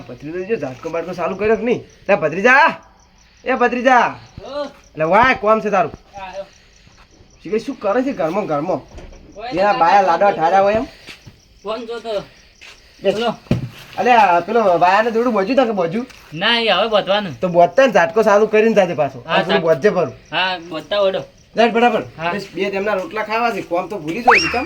ભત્રીજો જો ઝાટકો બાટકો ચાલુ કર્યો કે નહીં લે ભત્રીજા એ ભત્રીજા એટલે વાય કોમ છે તારું શીખે શું કરે છે ઘરમાં ત્યાં બાયા લાડવા ઠાર્યા હોય એમ ફોન જોતો બોલો અલ્યા પેલો બાયાને થોડું બજ્યું તા કે બજ્યું ના એ હવે બધવાનું તો બોતતા ને ઝાટકો ચાલુ કરીને જાતે પાછો હા, થોડું બોજે ફરું હા બધા ઓડો જાય બરાબર હા. બસ બે તેમના રોટલા ખાવા છે કોમ તો ભૂલી જાય કેમ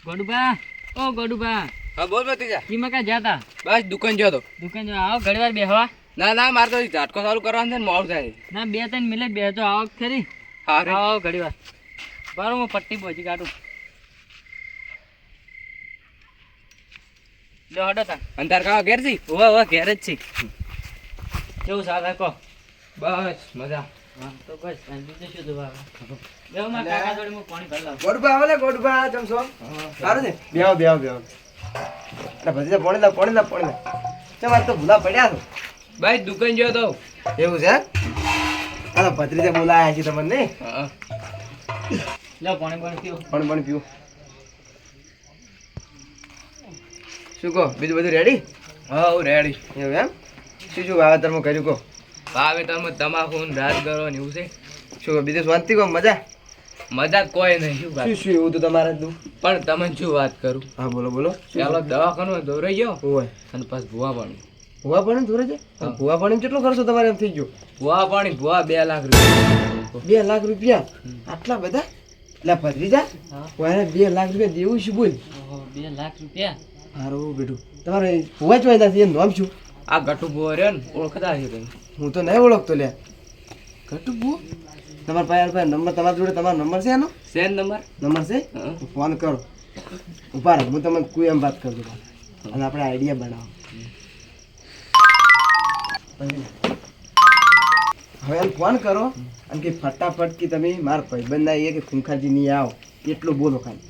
ગોડુબા ઓ ગોડુબા હા બોલ ભત્રીજા કીમાં કા જાતા બસ દુકાન જો તો દુકાન જો આવો ઘડી વાર બેહવા ના ના મારે તો ઝાટકો ચાલુ કરવાનું છે ને મોડું થાય ના બે ત્રણ મિનિટ બેહજો આવો ખરી હા રે આવો ઘડી વાર બરાબર હું પટ્ટી પહોંચી કાઢું લો હડો તા અંધાર ખાવા ઘેર છી ઓવા ઘેર જ છે કેવું સાદા કહો બસ મજા હા તો બસ બીજું શું જોવા બેહો માં કાકા જોડે હું પાણી ભરી લાવું ગોડબા આવે ને ગોડબા ચમ છો સારું છે બેહો એટલે ભત્રીજા પાણી લા ચમ આજ તો ભૂલા પડ્યા છો બસ દુકાન જો તો એવું છે હા ભત્રીજા બોલાયા છે તમને નહીં હા લો પાણી પીવો પણ પીવું શું કહો બીજું બધું રેડી હા રેડી એવું એમ શું વાવેતરમાં કર્યું કહો વાવેતરમાં તમાકુ ને રાજગરો ને એવું છે શું કહો બીજું શાંતિ કહો મજા મજા જ કોઈ નહીં શું વાત શું એવું તો તમારે તું પણ તમે શું વાત કરું હા બોલો પેલો દવાખાનો દોરાઈ ગયો હોય અને પછી ભૂવા પાણી ભૂવા પાણી ધોરે છે હા. ભૂવા પાણી કેટલો ખર્ચો તમારે એમ થઈ ગયો ભૂવા પાણી ભૂવા 2 લાખ રૂપિયા 2 લાખ રૂપિયા આટલા બધા એટલે ભત્રીજા હા વારે 2 લાખ રૂપિયા દેવું છે બોલ ઓહો 2 લાખ રૂપિયા હારું બેટું તમારે ભૂવા ચોયતા છે એમ નામ શું આ ગટુ ભૂવો રહ્યો ને ઓળખતા છે તમે હું તો નહીં ઓળખતો લ્યા ઘટુ ભૂ તમારા પાસે નંબર તમારા જોડે તમારો નંબર છે એનો સેન નંબર નંબર છે હા. ફોન કરો ઉભા રહો હું તમને કોઈ એમ વાત કરું છું અને આપણે આઈડિયા બનાવો હવે એમ ફોન કરો અને કે ફટાફટ કે તમે મારા ભાઈબંધના એ કે ખૂંખાજી નહીં આવો એટલું બોલો ખાલી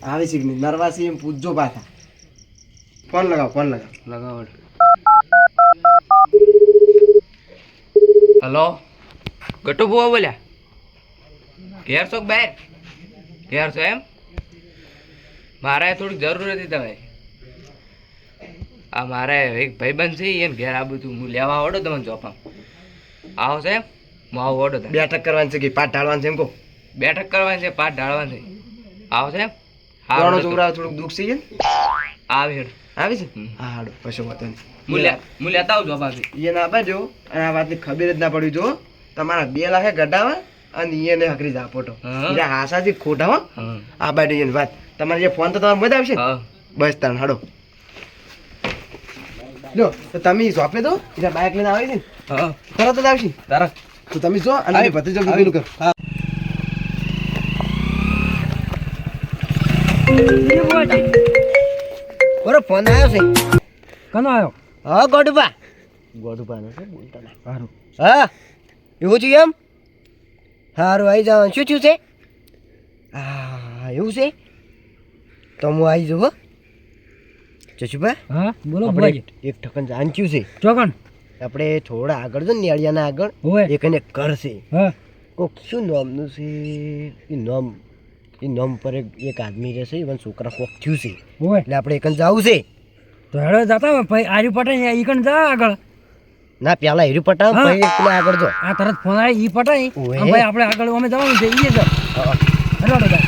આવે છે કે નહીં નરવાસી એમ પૂછજો પાછા ફોન લગાવો લગાવડ હલો ગટુ ભૂવા બોલ્યા ઘેર છો કે બહાર ઘેર છો એમ મારે થોડીક જરૂર હતી તમે આ મારે એક ભાઈબંધ છે એમ ઘેર આ બધું હું લેવા આવડો તમને ચોપા આવો છે એમ હું આવું ઓડો તમે બેઠક કરવાની છે કે પાઠ ઢાળવાનું છે એમ કહો બેઠક કરવાની છે પાઠ ઢાળવાની છે આવો છે એમ પુરાણો હા છોકરા થોડુંક દુઃખ છે ને આવે હેડ આવે છે હા હાડો કશો વાંધો નહીં હું લેતા આવું ચોપાથી એ ના બાજુ અને આ વાતની ખબર જ ના પડી જો તમારા 2 લાખે ગઢાવા અને એને હકરી જા ફોટો હા. એટલે હાસાથી ખોટા હો હા આ બાજુ એની વાત તમારે જે ફોન તો તમારે મજા આવશે ને? હા બસ તાણ હાડો લો તો તમે શોપે તો એટલે બાઇક લઈને આવી છે ને હા તરત જ આવશે તારા તો તમે જો અને આવી. ભત્રીજો આવી. પેલું કરો હા બરો ફોન આવ્યો છે કનો આવ્યો હા ગોડુબા ગોડુબા ને બોલતા ના સારું હા એવું છે એમ સારું આવી જાવ શું થયું છે હા એવું છે તો હું આવી જાઉં હો જશુભા હા બોલો આપણે ભુવાજી એક ઠકન જાણચ્યું છે ચોકણ આપણે થોડા આગળ જો ને નેળિયાના આગળ હોય એક એને ઘર છે હા કોક શું નામનું છે એ નામ પર એક આદમી રહેશે ઇવન છોકરા કોક થયું છે હોય એટલે આપણે એકન જવું છે તો હેડો જતા હોય ભાઈ આર્યું પટાઈ ઈ કણ જા આગળ ના પેલા હીરું પટાવ હા. પછી એક પેલા આગળ જો આ તરત ફોન આવી ઈ પટાઈ ઓવે. અને ભાઈ આપણે આગળ અમે જવાનું છે ઈ જ હેડો બધા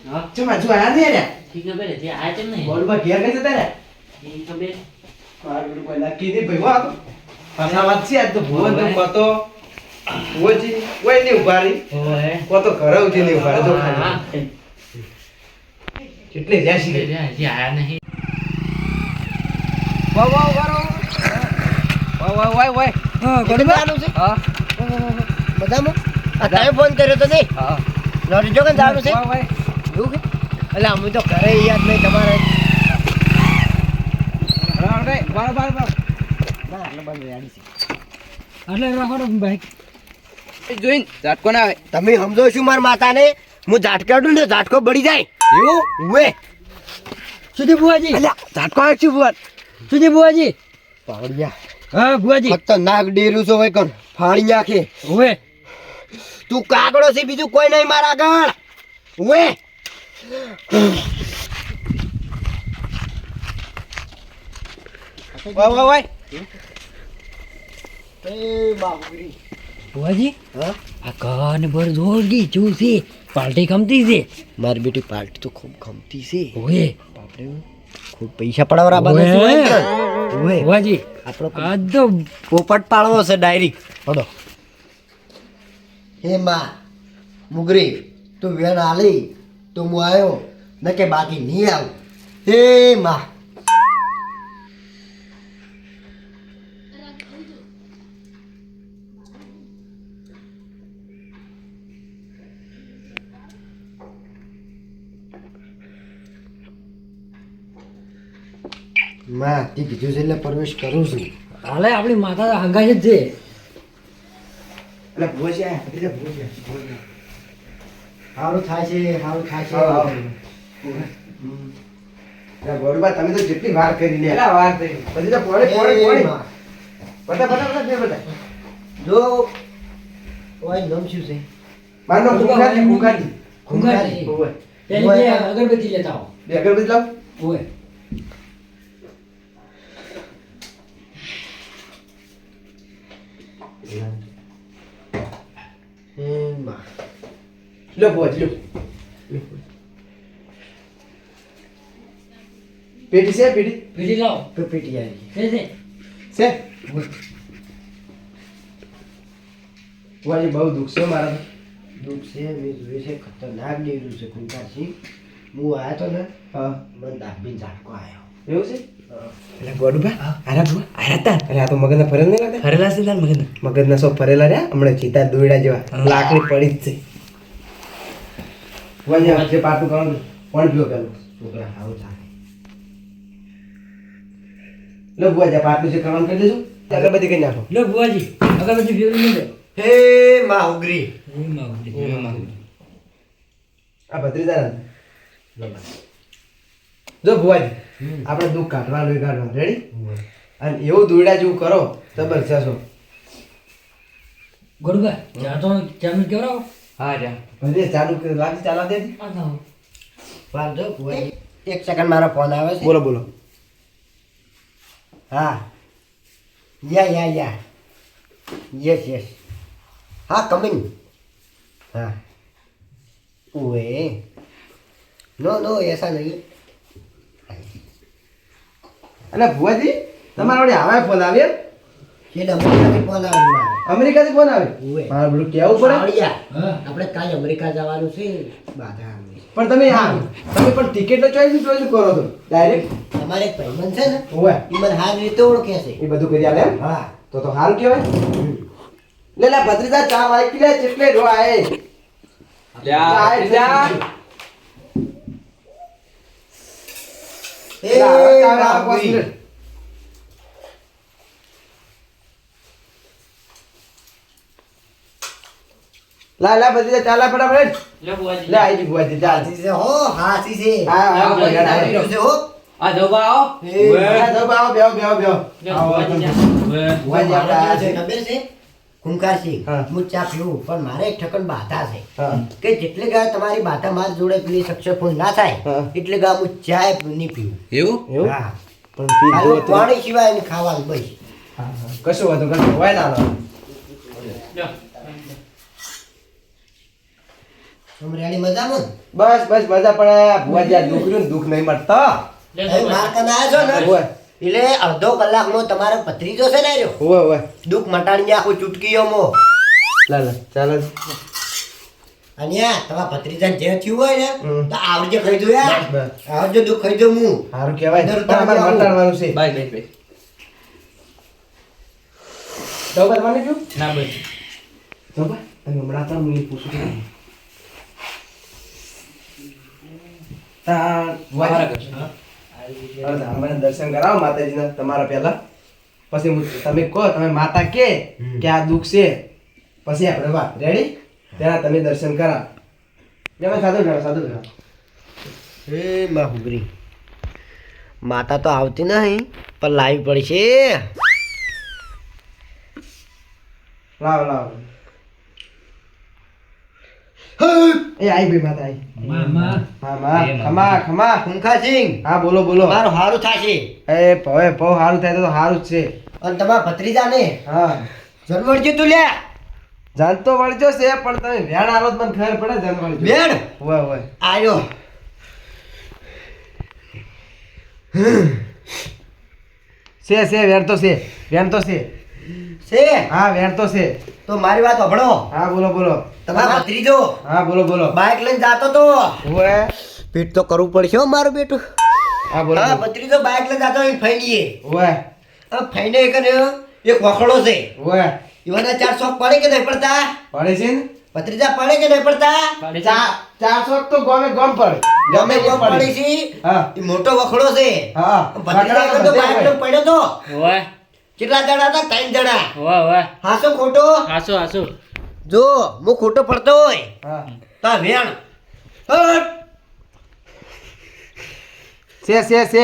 હા ચમ આજુ આયા ને રે ઠીક છે બેરે જે આ કેમ નહીં બોલબા ઘેર ગઈ જતા રે ઈ તો બે મારું બધું કોઈ લાગી નહીં ભાઈ વાહ પાછા વાત છે આજ તો ભુવન તો મતો ઓજી કોઈ નહીં ઉભા રહી ઓય કો તો ઘરે ઉઠી નહીં ઉભા રહે તો હા ખાલી કેટલી જ્યાસી ગઈ જે આયા નહીં વાહ વાહ વાહ વાહ વાહ વાહ વાહ હા ગોડુબા આનું છે હા બધામાં આ તારે ફોન કર્યો તો નહીં હા લોરી જો કે જવાનું છે વાહ વાહ એવું કે એટલે અમે તો ઘરે યાદ નહીં તમારે અરે બાર બાર બાર ના એટલે બંધ રેડી છે એટલે રાખો ભાઈ જોઈન ઝાટકો ના આવે તમે સમજો છું મારા માતાને હું ઝાટકાડું ને ઝાટકો બળી જાય એવું ઉવે સુધી બુવાજી અલ્યા ઝાટકો આવે છે ભુવન સુધી બુવાજી પાવડિયા હા બુવાજી ખતરનાક ડેરું છો હોય કોણ ફાડી નાખે ઓય તું કાગડો છે, બીજું કોઈ નહીં મારા આગળ. ઉવે વાય વાય એ બાપરી. ભુવાજી હા આ કાન ભર જોરગી શું છે પાર્ટી ખમતી છે મારી બેટી પાર્ટી તો ખૂબ ગમતી છે. ઓએ બાપરે ખૂબ પૈસા પડાવરા બાબા ઓવે. ઓવે ભુવાજી આપણો આ તો પોપટ પાળવો છે ડાયરેક્ટ. પડો હે માં મુગરી તું વેણ આલી તો હું આવ્યો ન કે બાકી નહીં આવું. હે માં માં તે કીધું છે એટલે પ્રવેશ કરું છું. હાલે આપણી માતા હંગાઈ જ છે એટલે ભોજ્યા એટલે ભોજ્યા સારું થાય છે સારું થાય છે. ગોરબા તમે તો જેટલી વાર કરી લે કેટલા વાર થઈ પછી તો પોણે હે પોણે પોણે માં. બતા બતા બતા બે બતા જો ઓય નામ શું છે? મારનો કુંકાજી કુંકાજી ખૂંખારી. ઓવે પેલી બે અગરબત્તી લેતા આવો બે અગરબત્તી લાવ ઓએ હે માં લો ભોજ લો પેટી છે પેટી પેલી લાવો પપીટી આવી. છે છે છે વાજી બહુ દુઃખ છે મારા દુઃખ છે મેં જોયું છે ખતરનાક નીકળ્યું છે કુંકારસિંહ. હું આવ્યો તો ને હા મને દાબીને ઝાટકો આવ્યો. એવું છે એટલે ગોડુભા આરા બુઆ આરા તા અરે આ તો મગજના ફરેલ નહીં લાગે ફરેલા છે તાર મગન મગજના સો ફરેલા રહ્યા હમણાં ચીતા દોયડા જેવા લાકડી પડી જ છે વાજી જે પાટું કરવાનું કોણ પીવો પેલું છોકરા આવું થાય. લો બુઆ જે પાટલું જે કરવાનું કરી દેજો આગળ બધી કરી નાખો લો ભુવાજી અગરબત્તી ફેરવી લે હે માં ઉગરી. આ ભત્રીજા જો બુઆજી આપણે દુઃખ કાઢવાનું કાઢવાનું રેડી અને એવું દોયડા જેવું કરો જબરજસ્ત હો. ગોડબા ચા તો ચાનું કેવરાવો હા જા ભલે ચાલુ કરી લાગી ચાલા દે આ લાવો વાંધો કોઈ એક સેકન્ડ મારો ફોન આવે છે. બોલો બોલો હા યા યસ યસ હા કમિંગ. હા ઓએ નો એસા નહીં. એટલે ભુવાજી તમારા વડે આવા ફોન આવે કે અમેરિકાથી ફોન આવે મારે. અમેરિકાથી ફોન આવે ઓવે. મારે બધું કેવું પડે આવડિયા. હા આપણે કાલે અમેરિકા જવાનું છે બાધા આવે. પણ તમે તમે પણ ટિકિટ તો ચોઈસ કરો તો ડાયરેક્ટ તમારે એક ભાઈબંધ છે ને ઓવે એ મને હાર રીતે ઓળખે છે. એ બધું કરી આલે એમ હા તો સારું કહેવાય લે લે ભત્રીજા ચા વાકી લે જેટલે રો આય એ બાપુજી. લા લા ભત્રીજા ચા લા ફટાફટ લો ભુવાજી લે આઈ જી ભુવાજી ચા હાથી છે હો હાથી છે. હા હા હા, ભગવાન, હા, હા. છે હો. આ જોબા આવો એ હા, જાઓ, આવો, બેહો, બેહો, બેહો. લો આવો, ભુવાજી આવો. ચા ભુવાજી આપણે મારે આયા કેવું છે. છે ખબર છે કુંકારસિંહ હા. હું ચા પીવું પણ મારે એક ઠકન બાધા છે હા. કે જેટલી ગા તમારી બાધા મારી જોડે પેલી સક્સેસફુલ ના થાય હા. એટલે ગા હું ચા નહીં પીવું. એવું એવું? હા પણ પી ખાલી જુઓ તો. પાણી સિવાય એને ખાવાનું બસ. હા, હા. કશું વાંધો કશું હોય ના આવે. લો તમે રેડી મજામાં ને? બસ બસ મજા પડે ભુવાજી આ દુઃખ દુઃખ નહીં મળતા લે હવે માર કને આવ્યા છો ને હોય એટલે અડધો કલાકમાં તમારો ભત્રીજો છે ને રહ્યો હોય હોય દુઃખ મટાડીને આખું ચૂટકીઓમાં. લા લા ચાલો અને યાર તમારા ભત્રીજાને જે થયું હોય ને હમ. તો આવજે ખાઈ દો યાર. બસ. આવજો દુઃખ ખાઈ દો હું. સારું કહેવાય દર પણ અમારે આવું. મટાડવાનું છે બાય બાય બાય દવા બદવાની પીવું ના બસ દવા અને હમણાં તો હું પૂછું છું તા વારા કરજો અમને દર્શન કરાવો માતાજીના તમારા પહેલા પછી તમે કહો તમે માતા કે આ દુઃખ છે પછી આપણે વાત રેડી ત્યાં તમે દર્શન કરા તમે સાદું કરો સાદું કરો એ માં હુગરી માતા તો આવતી નહીં પણ લાવી પડશે. લાવો લાવો એ આઈ ભાઈ માતા આઈ મામા હા માં ખમા ખમા કુંખાસિંહ હા બોલો બોલો તમારું હારું થશે એ ભવે ભવ સારું થાય તો સારું જ છે અને તમારા ભત્રીજાને હા જન્મડજો તું લ્યા જાન તો વળજો છે પણ તમે વેણ આલો તો મને ખબર પડે જાન વળજો બેન ઓય ઓય આયો છે વેણ તો છે વેણ તો છે છે હા વેણ તો છે તો મારી વાત સાંભળો હા બોલો બોલો તમારા ભત્રીજો હા બોલો બોલો બાઇક લઈને જાતો તો ઓય પીટ તો કરવું પડશે હો મારું બેટું હા બોલો હા બોલો. ભત્રીજો બાઇક લઈને જાતો હોય ફાઈનીએ ઓય ફાઈને એક વખડો છે ઓય એવાના 4 શોખ પડે કે નહીં પડતા પડે છે ને ભત્રીજા પડે કે નહીં પડતા ચારસો તો ગમે ગમ પડે ગમે કોમ પડે છે હા એ મોટો વખડો છે હા ભત્રીજા એકનો બાઇક લઈને પડ્યો તો ઓય કેટલા જણા હતા 3 જણા ઓય ઓય હાસો ખોટો હાસો હાસો જો હું ખોટો પડતો હોય હા તા વેણ હટ છે છે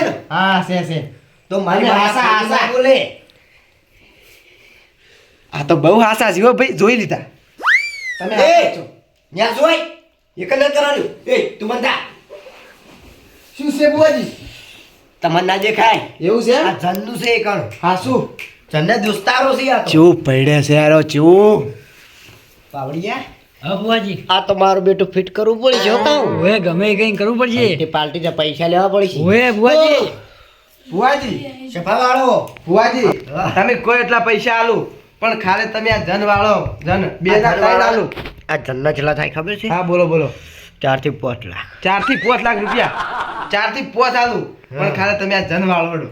ને? હા છે તો મારી અને ભાષા આશા, આશા આશા. બોલે આ તો બહુ આશા છે હો ભાઈ જોઈ લીધા તમે એ આશા છો. ન્યા જોઈ એક ન કરવાનું એ તું બંધા શું છે બુઆજી તમને ના દેખાય એવું છે આ જન્નું છે કણ હા શું જન્ને દોસ્તારો છે આ તો ચૂપ પડે છે યારો ચૂપ પાવડિયા હા બુઆજી આ તો મારું બેટું ફિટ કરવું પડશે હો કાઉ ઓય ગમે કઈ કરવું પડશે તે પાર્ટી ના પૈસા લેવા પડશે ઓય બુઆજી બુઆજી સફા વાળો બુઆજી હા. તમે કોઈ એટલા પૈસા આલું પણ ખાલી તમે આ જન વાળો જન બે ના ત્રણ આલું આ જન્ના કેટલા થાય ખબર છે હા બોલો બોલો 4 થી 5 લાખ 4 થી 5 લાખ રૂપિયા 4 થી 5 આલું પણ ખાલી તમે આ જન વાળો વડો.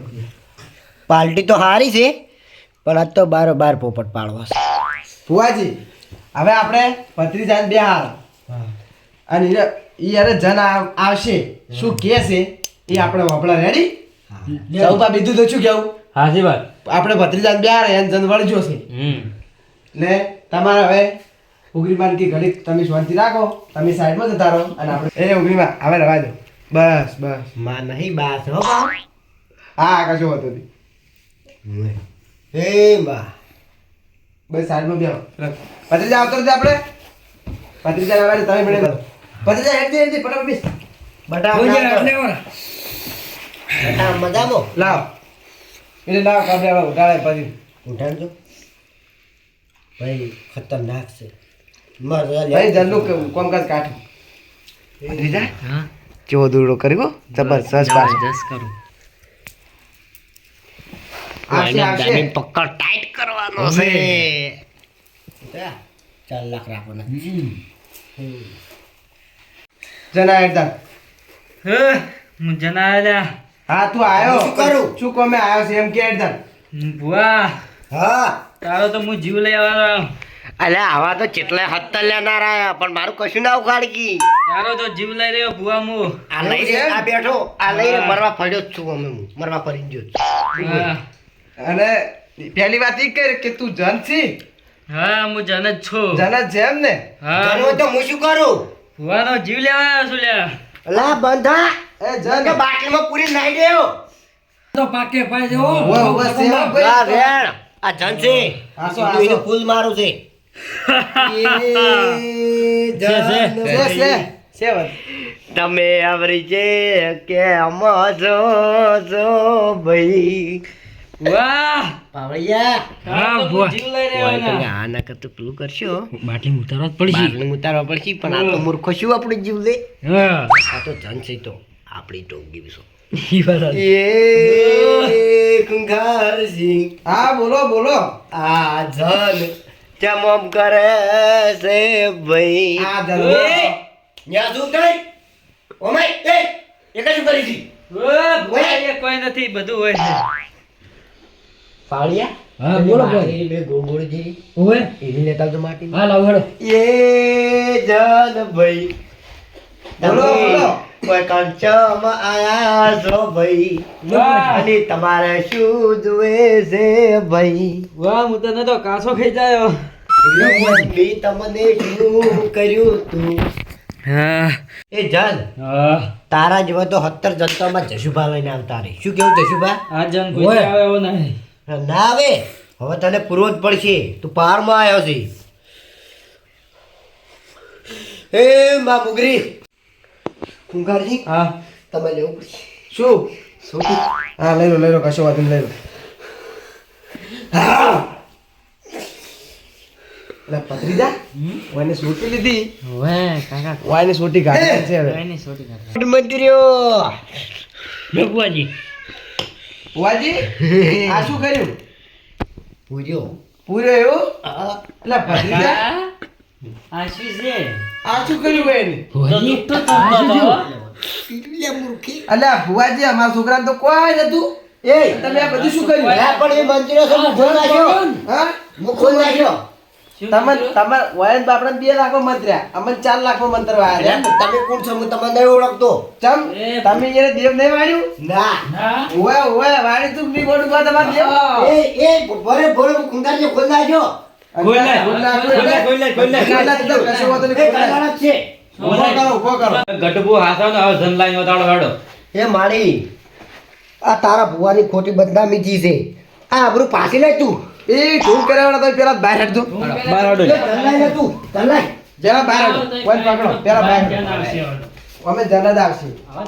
પાર્ટી તો હારી છે પણ આજ તો બાર પોપટ પાડવા છે બુઆજી હવે આપણે ભત્રીજાને બે હાલ અને ઈ અરે જન આવશે શું કે છે એ આપણે વાપડા રેડી સૌપા બીજું તો શું કેવું હાજી વાત આપણે ભત્રીજાને બે હાલ એને જન વળજો છે ને તમારે હવે ઉગરીમાં કે ઘડી તમે શાંતિ રાખો તમે સાઈડમાં જતા રહો અને આપણે એ ઉગરીમાં હવે રવા દો બસ બસ માં નહીં બાસ હો બા હા કશું હોતું નથી એ બા બસ સાઈડમાં બેહો ભત્રીજા આવતો નથી આપણે ભત્રીજા આવે તમે મળે ભત્રીજા હેડ દે ફટાફટ બેસ બટા મજામાં લાવ એટલે લાવ કાપડે હવે ઉઠાડે પછી ઉઠાડજો ભાઈ ખતરનાક છે ભાઈ જલ્લું કોમકાજ કાઢ ભત્રીજા કેવો દૂરડો કર્યો જબરજસ્ત પાછો જસ કરું આવશે આવશે પકડ ટાઈટ કરવાનો છે 4 લાખ રાખવાના જના એકદમ હું જણાવેલા હા તું આવ્યો શું કરું? શું કોમે આવ્યો છે એમ કે એકદમ બુઆ હા તારો તો હું જીવ લઈ આવવાનો અલ્યા આવા તો કેટલા હત્તા લેનાર આયા પણ મારું કશું ના ઉખાડકી તારો તો જીવ લઈ રહ્યો બુઆ હું આ લઈ રે આ બેઠો આ લઈ રે મરવા પડ્યો જ છું અમે હું મરવા પડી ગયો છું. હા અને પહેલી વાત ઈ કરી કે તું જન છી હા હું જન જ છું જન જ છે એમ ને હા જાણો તો હું શું કરું બુઆનો જીવ લેવા આવ્યો છું લ્યા અલા બંધા એ જન કે બાટલીમાં પૂરી નાઈ દેયો તો પાકે પાઈ દેવો ઓય ઓય સેવા આ ભાઈ રેણ આ જન છે આસો, સીધું આસો. એને ફૂલ મારું છે છે. છે વાત તમે આવરી છે કે અમારો જો ભાઈ વાહ પાવળિયા હા બુઆ જીવ લઈ રહ્યો તમે ને આ ના કરતો પેલું કરશો બાટલી ઉતારવા જ પડશે બાટલી ઉતારવા પડશે પણ આ તો મૂર્ખો શું આપણે જીવ લે હા આ તો જન છે તો આપણી ટોંગી વિસો ઈ વાત એ કુંખારસિંહ હા બોલો બોલો આ જન ચમમ કરે છે ભાઈ આ જન ન્યા શું કઈ ઓમાય એ એક જ કરી દી ઓય બુઆ એ કોઈ નથી બધું હોય છે પાળિયા હા, બોલો, બોલો. બે ગોગોળ જેવી ઓય એની લેતા આવજો માટી હા લાવ હેડો એ જન ભાઈ બોલો, બોલો. કોઈ કંચમ આયા છો ભાઈ વાહ. અને તમારે શું જુએ છે ભાઈ વાહ હું તને તો કાસો ખાઈ જાયો મેં તમને શું કર્યું તું હા એ જન હા તારા જેવા તો 70 જનતામાં જશુભા લઈને આવતા રે શું કેવું જશુભા આ જન કોઈ આવે એવો નહીં ના આવે હવે તને પૂરવો જ પડશે તું પારમાં આવ્યો છે એ માં મુગરી કુંગારજી હા તમે લેવું પડશે શું સોટી હા લઈ લો કશો વાંધો નહીં, લઈ લો. એટલે ભત્રીજા ઓને સોટી લીધી ઓવે કાકા ઓને સોટી કાઢી છે હવે કોઈની છોટી કાકા મંત્રીઓ બબુઆજી વાજી આ શું કર્યું પૂર્યો પૂરો એવું એટલે ભત્રીજા આ શું છે આ શું કર્યું બેન ભોજી તો પીટલે મૂર્ખી અલ્યા ભુવાજી અમારા છોકરાને તો કોઈ નતું એ તમે આ બધું શું કર્યું હા પણ એ મંત્રીઓ સબ ખોલ નાખ્યો હા ખોલ નાખ્યો તમે તમાર વાયન બાપડા 2 લાખમાં મંત્ર્યા અમને 4 લાખમાં મંત્ર વાયા છે. તમે કોણ છો હું તમને નહીં ઓળખતો ચમ તમે એને દેવ નહીં વાળ્યું ના ઓય વાળી તું ની બોડું બા તમાર દેવ એ ભરે ભરે કુંગારજી ખોલ નાખ્યો ખોલ નાખ કશો વાતો એ નહીં કરવાના જ છે ઉભો કરો ગટબુ હાથો ને હવે ધન લાઈન વતાડો હેડો એ માળી આ તારા ભુવાની ખોટી બદનામી જી છે આ આબરૂ પાછી લે તું એ તું કરાવડા તો પેલા બહાર હટજો બહાર હટો તલ્લાઈ લે તું તલ્લાઈ જરા બહાર હટો કોઈ પકડો પેલા બહાર હટો. અમે જનદ આવશે આ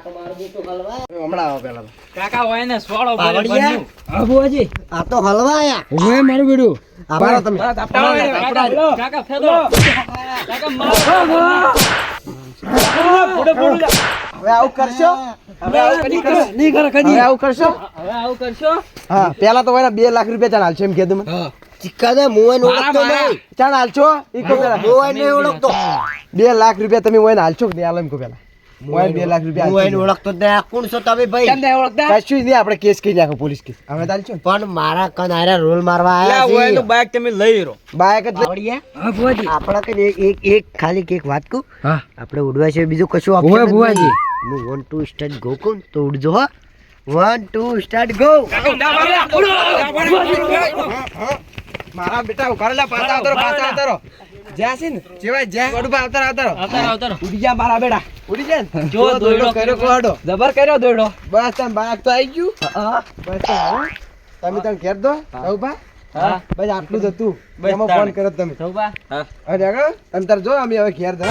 તો મારો બેટો હલવા હમણાં આવો પેલા તો. કાકા હોય ને સોળો પાવડિયા હા બુઆજી આ તો હલવાયા ઓવે મારું બેડું બારો તમે કાકા ફેદો કાકા મારો હવે આવું કરશો હવે આવું કદી કરશો નહીં કરે હવે આવું કરશો હવે આવું કરશો હા પેલા તો એને 2 લાખ રૂપિયા ચાલ હાલશો એમ કીધું મેં ચિક્કાને મુવાને ઓળખતો નહીં ચાલ હાલશો ઈ કો પેલા મુવાને નહીં ઓળખતો 2 લાખ રૂપિયા તમે ઓને હાલશો કે નહીં હાલો એમ કો પેલા ઓને 2 લાખ રૂપિયા મુવાને ઓળખતો જ નહીં આ કોણ છો તમે ભાઈ કશું નહીં આપણે કેસ કરી નાખો પોલીસ કેસ હવે તો હાલશો પણ મારા કન આરા રોલ મારવા આયા છે બાઈક તમે લઈ રો બાઈક જ પાવડિયા હા બુઆજી આપણા કને એક ખાલી એક વાત કહું હા આપણે ઉડવા છે બીજું કશું option ઓવે જ ભુવાજી. નહીં. હું 1 2 સ્ટાર્ટ ગો કહું તો ઉડજો હો 1 2 સ્ટાર્ટ ગો મારા બેટા ઉઘાડેલા પાછા આવતારો જ્યાં છે ને જેવાય જ્યાં વડું પર આવતારો ઉડી ગયા મારા બેટા ઉડી ગયા ને જો દોયડો કર્યો કોડો જબર કર્યો દોડો બસ તમે બાઈક તો આવી ગયું બસ તો હવે તમે તને ઘેર દો બા હા બસ આટલું જ હતું બસ એમાં તાણ. ફોન કર્યો તમે સૌબા હા અરે આગળ તમે તાર જો અમે હવે ઘેર દો